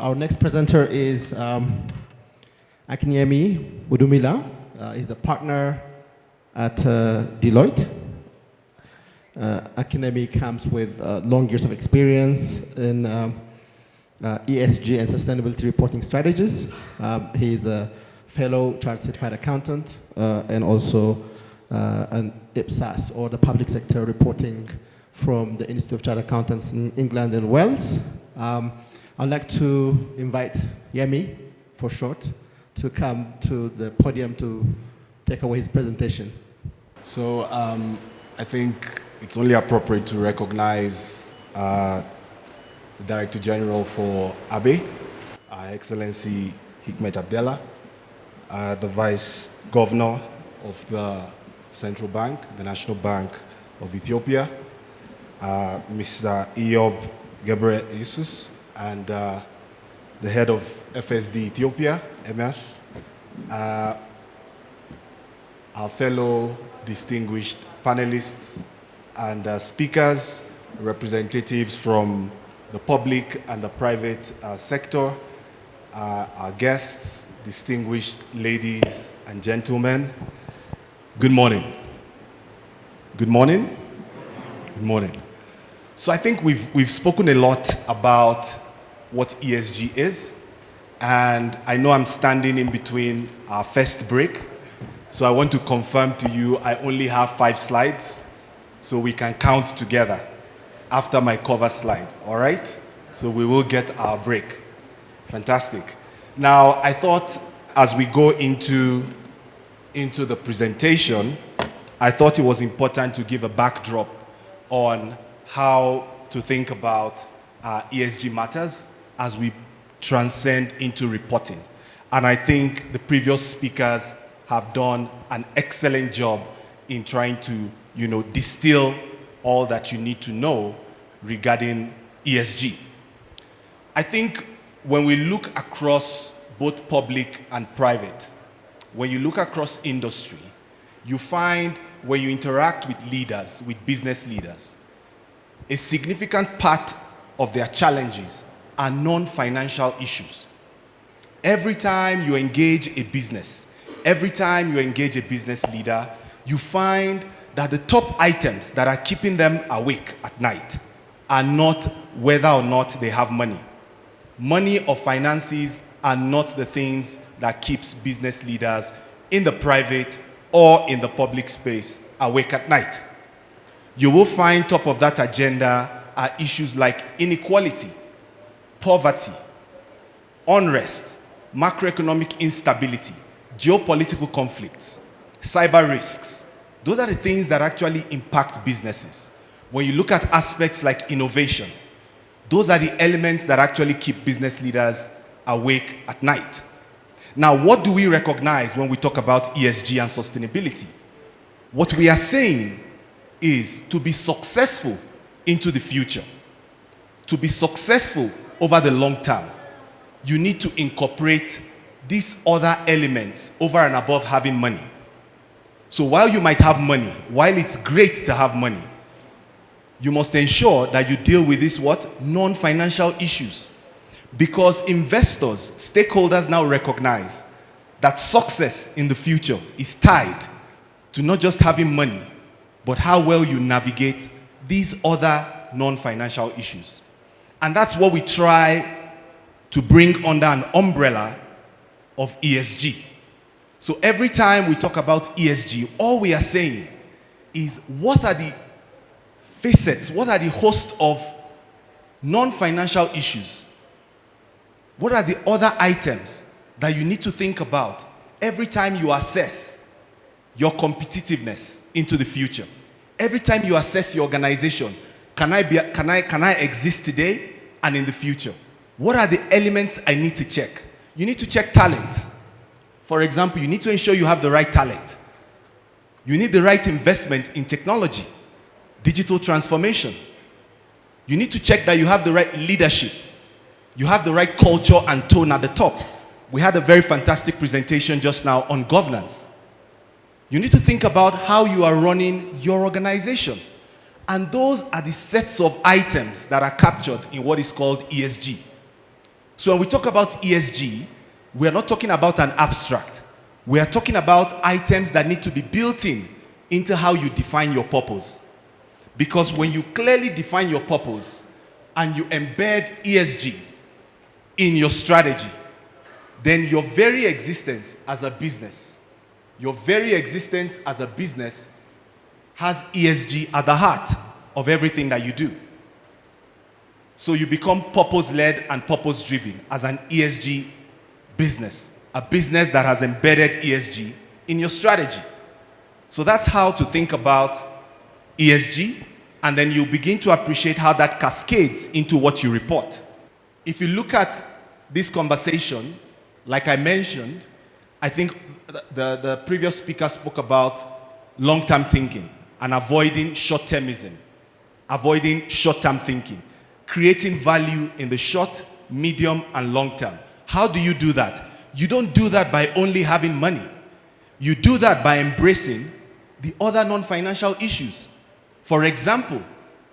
Our next presenter is Akinyemi Awodumila. He's a partner at Deloitte. Akinyemi comes with long years of experience in ESG and sustainability reporting strategies. He's a fellow chartered certified accountant and also an IPSAS, or the public sector reporting from the Institute of Chartered Accountants in England and Wales. I'd like to invite Yemi, for short, to come to the podium to take away his presentation. So I think it's only appropriate to recognize the Director General for ABE, Excellency Hikmet Abdallah, the Vice Governor of the Central Bank, the National Bank of Ethiopia, Mr. Eyob Gebre Jesus, and the head of FSD Ethiopia, MS, our fellow distinguished panelists and speakers, representatives from the public and the private sector, our guests, distinguished ladies and gentlemen. Good morning. Good morning. Good morning. So I think we've spoken a lot about what ESG is, and I know I'm standing in between our first break, so I want to confirm to you I only have 5 slides, so we can count together after my cover slide, all right? So we will get our break. Fantastic. Now, I thought as we go into the presentation, I thought it was important to give a backdrop on how to think about ESG matters as we transcend into reporting. And I think the previous speakers have done an excellent job in trying to, distill all that you need to know regarding ESG. I think when we look across both public and private, when you look across industry, you find when you interact with leaders, with business leaders, a significant part of their challenges are non-financial issues. Every time you engage a business, every time you engage a business leader, you find that the top items that are keeping them awake at night are not whether or not they have money. Money or finances are not the things that keeps business leaders in the private or in the public space awake at night. You will find top of that agenda are issues like inequality, poverty, unrest, macroeconomic instability, geopolitical conflicts, cyber risks. Those are the things that actually impact businesses. When you look at aspects like innovation, those are the elements that actually keep business leaders awake at night. Now, what do we recognize when we talk about ESG and sustainability? What we are saying is to be successful into the future, to be successful over the long term, you need to incorporate these other elements over and above having money. So while you might have money, while it's great to have money, you must ensure that you deal with these non-financial issues. Because investors, stakeholders now recognize that success in the future is tied to not just having money, but how well you navigate these other non-financial issues. And that's what we try to bring under an umbrella of ESG. So every time we talk about ESG, all we are saying is what are the facets, what are the host of non-financial issues? What are the other items that you need to think about every time you assess your competitiveness into the future? Every time you assess your organization, can I exist today and in the future? What are the elements I need to check? You need to check talent. For example, you need to ensure you have the right talent. You need the right investment in technology, digital transformation. You need to check that you have the right leadership. You have the right culture and tone at the top. We had a very fantastic presentation just now on governance. You need to think about how you are running your organization. And those are the sets of items that are captured in what is called ESG. So when we talk about ESG, we are not talking about an abstract. We are talking about items that need to be built into how you define your purpose. Because when you clearly define your purpose and you embed ESG in your strategy, then your very existence as a business, has ESG at the heart of everything that you do. So you become purpose-led and purpose-driven as an ESG business, a business that has embedded ESG in your strategy. So that's how to think about ESG, and then you begin to appreciate how that cascades into what you report. If you look at this conversation, like I mentioned, I think the previous speaker spoke about long-term thinking and avoiding short-termism, avoiding short-term thinking, creating value in the short, medium, and long term. How do you do that? You don't do that by only having money. You do that by embracing the other non-financial issues. For example,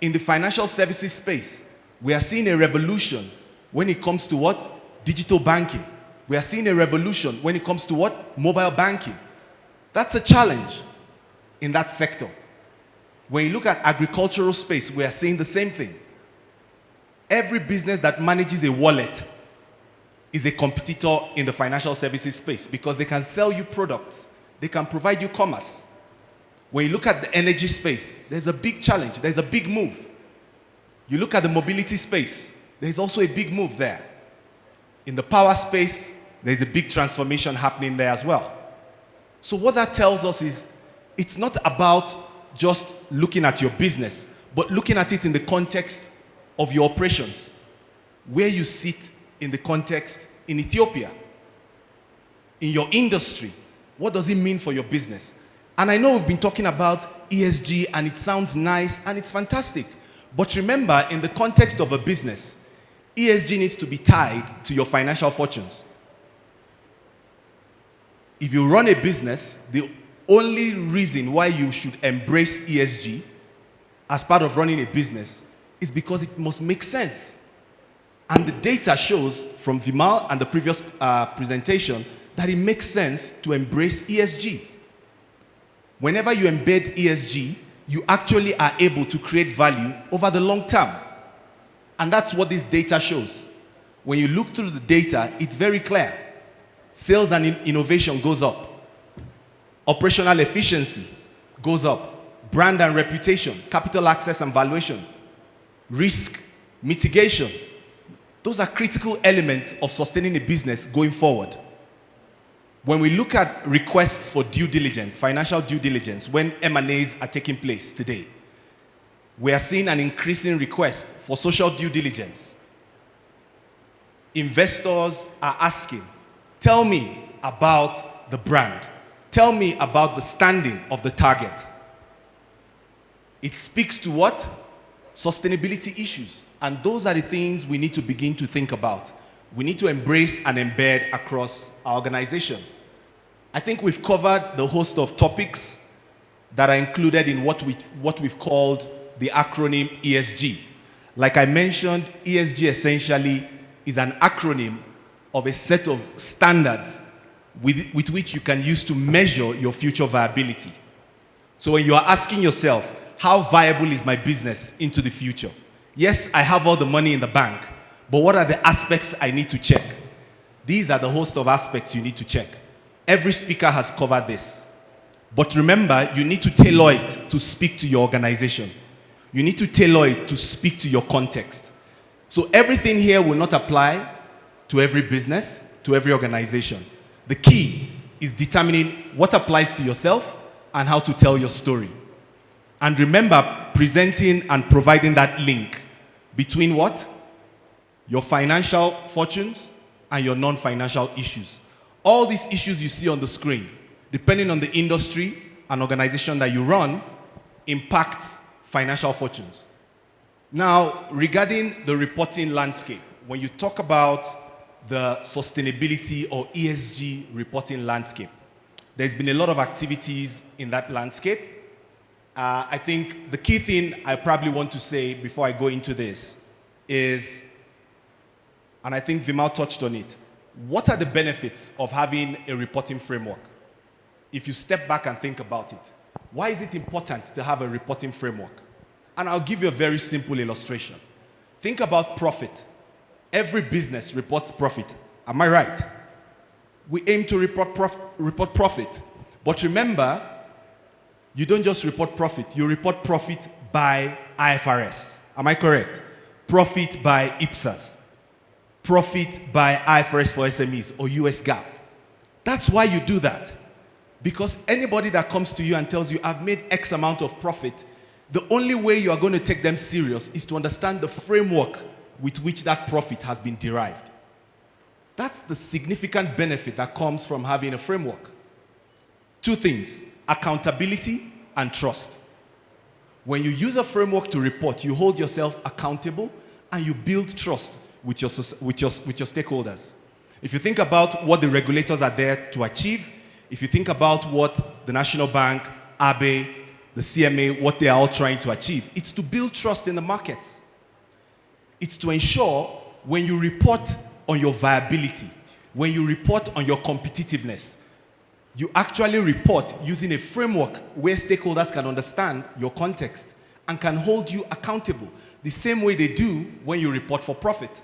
in the financial services space, we are seeing a revolution when it comes to what? Digital banking. We are seeing a revolution when it comes to what? Mobile banking. That's a challenge in that sector. When you look at agricultural space, we are seeing the same thing. Every business that manages a wallet is a competitor in the financial services space because they can sell you products. They can provide you commerce. When you look at the energy space, there's a big challenge. There's a big move. You look at the mobility space, there's also a big move there. In the power space, there's a big transformation happening there as well. So what that tells us is it's not about just looking at your business, but looking at it in the context of your operations, where you sit in the context in Ethiopia, in your industry. What does it mean for your business? And I know we've been talking about ESG and it sounds nice and it's fantastic. But remember, in the context of a business, ESG needs to be tied to your financial fortunes. If you run a business, the only reason why you should embrace ESG as part of running a business is because it must make sense. And the data shows from Vimal and the previous presentation that it makes sense to embrace ESG. Whenever you embed ESG, you actually are able to create value over the long term. And that's what this data shows. When you look through the data, it's very clear. Sales and innovation goes up. Operational efficiency goes up. Brand and reputation, capital access and valuation, risk mitigation. Those are critical elements of sustaining a business going forward. When we look at requests for due diligence, financial due diligence, when M&As are taking place today, we are seeing an increasing request for social due diligence. Investors are asking, tell me about the brand. Tell me about the standing of the target. It speaks to what? Sustainability issues. And those are the things we need to begin to think about. We need to embrace and embed across our organization. I think we've covered the host of topics that are included in what we've called the acronym ESG. Like I mentioned, ESG essentially is an acronym of a set of standards with which you can use to measure your future viability. So when you are asking yourself, how viable is my business into the future? Yes, I have all the money in the bank, but what are the aspects I need to check? These are the host of aspects you need to check. Every speaker has covered this. But remember, you need to tailor it to speak to your organization. You need to tailor it to speak to your context. So everything here will not apply to every business, to every organization. The key is determining what applies to yourself and how to tell your story. And remember, presenting and providing that link between what? Your financial fortunes and your non-financial issues. All these issues you see on the screen, depending on the industry and organization that you run, impacts financial fortunes. Now, regarding the reporting landscape, when you talk about the sustainability or ESG reporting landscape, there's been a lot of activities in that landscape. I think the key thing I probably want to say before I go into this is and I think Vimal touched on it. What are the benefits of having a reporting framework? If you step back and think about it, why is it important to have a reporting framework? And I'll give you a very simple illustration. Think about profit. Every business reports profit. Am I right? We aim to report profit. But remember, you don't just report profit. You report profit by IFRS. Am I correct? Profit by IPSAS. Profit by IFRS for SMEs or US GAAP. That's why you do that. Because anybody that comes to you and tells you, I've made X amount of profit, the only way you are going to take them serious is to understand the framework with which that profit has been derived. That's the significant benefit that comes from having a framework. Two things, accountability and trust. When you use a framework to report, you hold yourself accountable and you build trust with your stakeholders. If you think about what the regulators are there to achieve, if you think about what the National Bank, ABE, the CMA, what they are all trying to achieve, it's to build trust in the markets. It's to ensure when you report on your viability, when you report on your competitiveness, you actually report using a framework where stakeholders can understand your context and can hold you accountable the same way they do when you report for profit.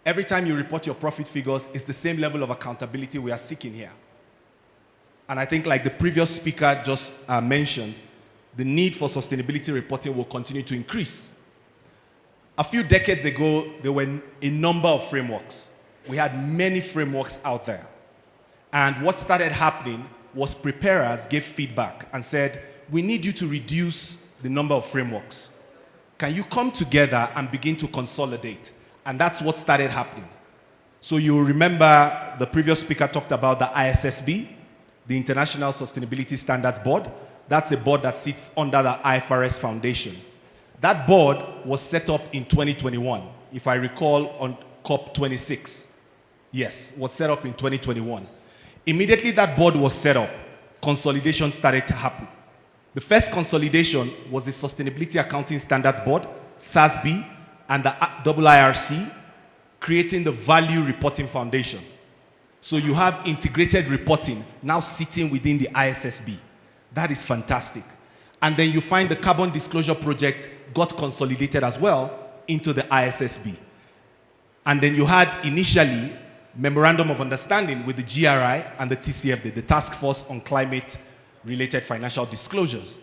Every time you report your profit figures, it's the same level of accountability we are seeking here. And I think, like the previous speaker just mentioned, the need for sustainability reporting will continue to increase. A few decades ago, there were a number of frameworks. We had many frameworks out there. And what started happening was preparers gave feedback and said, we need you to reduce the number of frameworks. Can you come together and begin to consolidate? And that's what started happening. So you remember the previous speaker talked about the ISSB, the International Sustainability Standards Board. That's a board that sits under the IFRS Foundation. That board was set up in 2021, if I recall, on COP26. Yes, was set up in 2021. Immediately that board was set up, consolidation started to happen. The first consolidation was the Sustainability Accounting Standards Board, SASB, and the IIRC, creating the Value Reporting Foundation. So you have integrated reporting now sitting within the ISSB. That is fantastic. And then you find the Carbon Disclosure Project got consolidated as well into the ISSB. And then you had initially Memorandum of Understanding with the GRI and the TCFD, the Task Force on Climate-Related Financial Disclosures.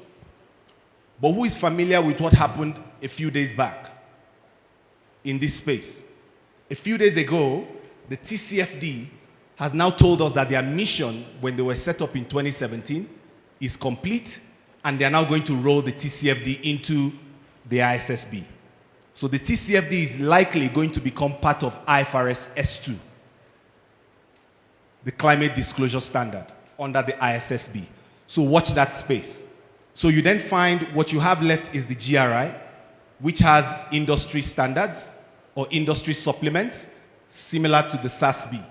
But who is familiar with what happened a few days back in this space? A few days ago, the TCFD has now told us that their mission, when they were set up in 2017, is complete, and they are now going to roll the TCFD into the ISSB. So the TCFD is likely going to become part of IFRS S2, the Climate Disclosure Standard, under the ISSB. So watch that space. So you then find what you have left is the GRI, which has industry standards or industry supplements similar to the SASB,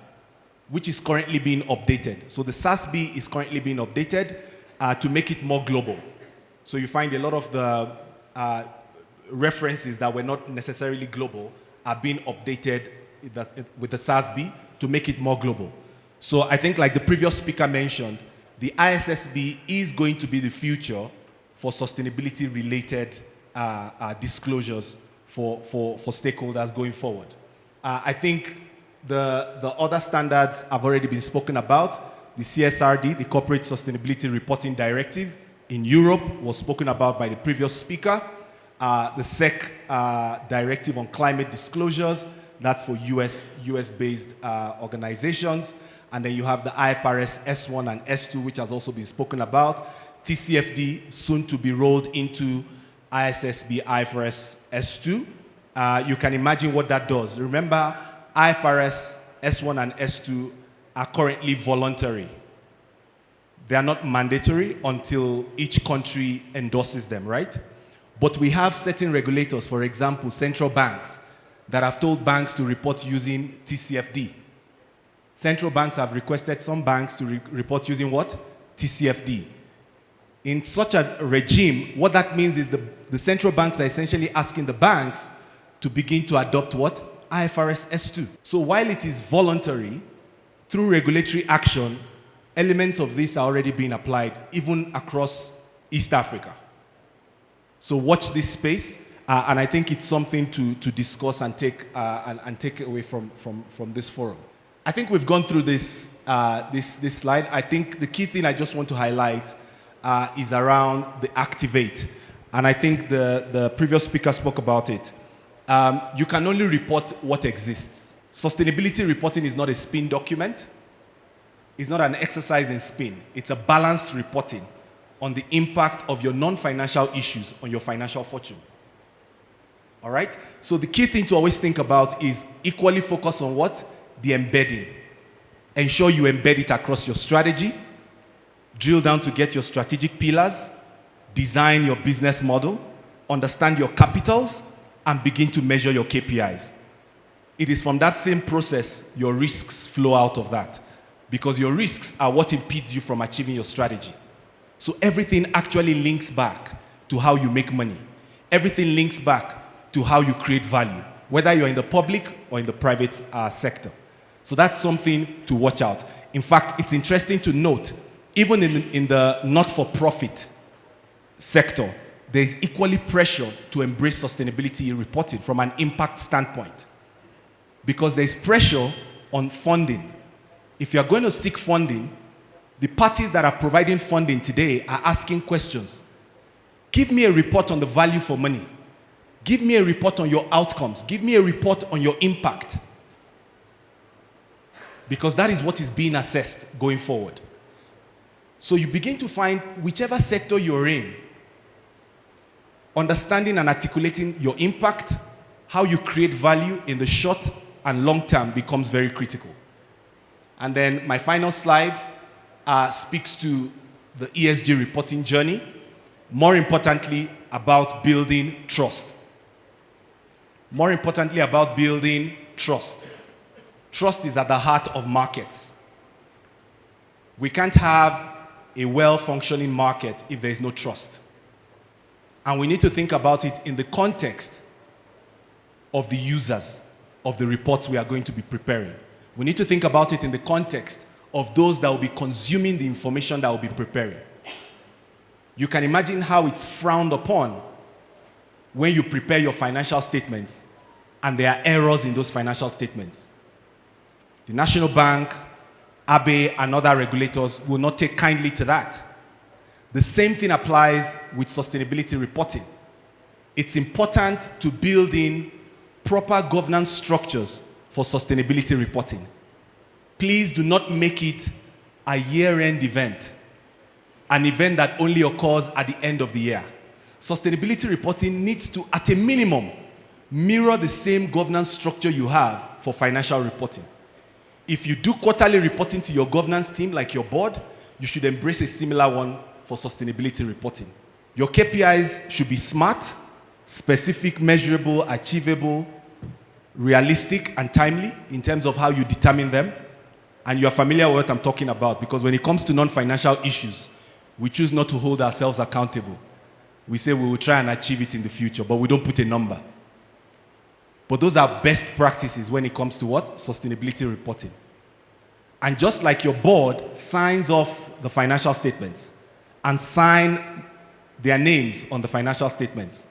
which is currently being updated. So the SASB is currently being updated to make it more global. So you find a lot of the references that were not necessarily global are being updated with the SASB to make it more global. So I think, like the previous speaker mentioned, the ISSB is going to be the future for sustainability-related disclosures for stakeholders going forward. I think the other standards have already been spoken about. The CSRD, the Corporate Sustainability Reporting Directive in Europe, was spoken about by the previous speaker. The SEC Directive on Climate Disclosures, that's for US-based organizations. And then you have the IFRS S1 and S2, which has also been spoken about. TCFD, soon to be rolled into ISSB IFRS S2. You can imagine what that does. Remember, IFRS S1 and S2 are currently voluntary. They are not mandatory until each country endorses them, right? But we have certain regulators, for example, central banks, that have told banks to report using TCFD. Central banks have requested some banks to report using what? TCFD. In such a regime, what that means is the central banks are essentially asking the banks to begin to adopt what? IFRS S2. So while it is voluntary, through regulatory action, elements of this are already being applied, even across East Africa. So watch this space, and I think it's something to discuss and take away from this forum. I think we've gone through this slide. I think the key thing I just want to highlight is around the activate. And I think the previous speaker spoke about it. You can only report what exists. Sustainability reporting is not a spin document. It's not an exercise in spin. It's a balanced reporting on the impact of your non-financial issues on your financial fortune. All right? So the key thing to always think about is equally focus on what? The embedding. Ensure you embed it across your strategy. Drill down to get your strategic pillars. Design your business model. Understand your capitals. And begin to measure your KPIs. It is from that same process your risks flow out of that. Because your risks are what impedes you from achieving your strategy. So everything actually links back to how you make money. Everything links back to how you create value, whether you're in the public or in the private sector. So that's something to watch out. In fact, it's interesting to note, even in the not-for-profit sector, there's equally pressure to embrace sustainability reporting from an impact standpoint. Because there's pressure on funding. If you're going to seek funding, the parties that are providing funding today are asking questions. Give me a report on the value for money. Give me a report on your outcomes. Give me a report on your impact. Because that is what is being assessed going forward. So you begin to find whichever sector you're in, understanding and articulating your impact, how you create value in the short and long term becomes very critical. And then my final slide speaks to the ESG reporting journey, more importantly about building trust. More importantly about building trust. Trust is at the heart of markets. We can't have a well-functioning market if there is no trust. And we need to think about it in the context of the users of the reports we are going to be preparing. We need to think about it in the context of those that will be consuming the information that will be preparing. You can imagine how it's frowned upon when you prepare your financial statements and there are errors in those financial statements. The National Bank, ABE, and other regulators will not take kindly to that. The same thing applies with sustainability reporting. It's important to build in proper governance structures for sustainability reporting. Please do not make it a year-end event, an event that only occurs at the end of the year. Sustainability reporting needs to, at a minimum, mirror the same governance structure you have for financial reporting. If you do quarterly reporting to your governance team, like your board, you should embrace a similar one for sustainability reporting. Your KPIs should be smart, specific, measurable, achievable, realistic, and timely in terms of how you determine them. And you are familiar with what I'm talking about, because when it comes to non-financial issues, we choose not to hold ourselves accountable. We say we will try and achieve it in the future, but we don't put a number. But those are best practices when it comes to what? Sustainability reporting. And just like your board signs off the financial statements and sign their names on the financial statements,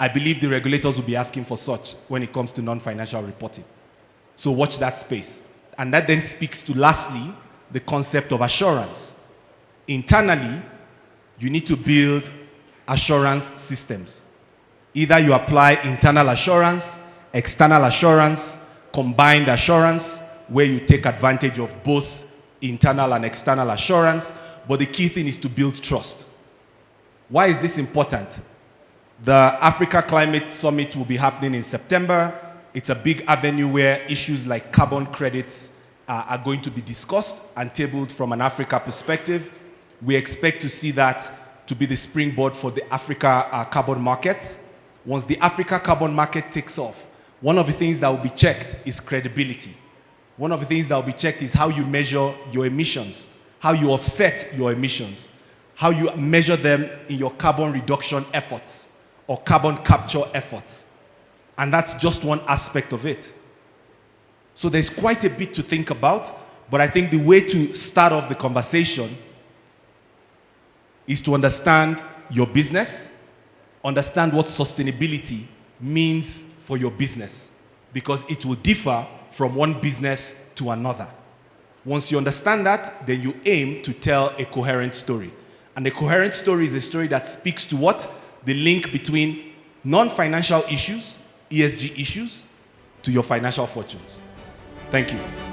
I believe the regulators will be asking for such when it comes to non-financial reporting. So watch that space. And that then speaks to, lastly, the concept of assurance. Internally, you need to build assurance systems. Either you apply internal assurance, external assurance, combined assurance, where you take advantage of both internal and external assurance. But the key thing is to build trust. Why is this important? The Africa Climate Summit will be happening in September. It's a big avenue where issues like carbon credits are going to be discussed and tabled from an Africa perspective. We expect to see that to be the springboard for the Africa carbon markets. Once the Africa carbon market takes off, one of the things that will be checked is credibility. One of the things that will be checked is how you measure your emissions, how you offset your emissions, how you measure them in your carbon reduction efforts or carbon capture efforts. And that's just one aspect of it. So there's quite a bit to think about, but I think the way to start off the conversation is to understand your business, understand what sustainability means for your business, because it will differ from one business to another. Once you understand that, then you aim to tell a coherent story. And a coherent story is a story that speaks to what? The link between non-financial issues, ESG issues, to your financial fortunes. Thank you.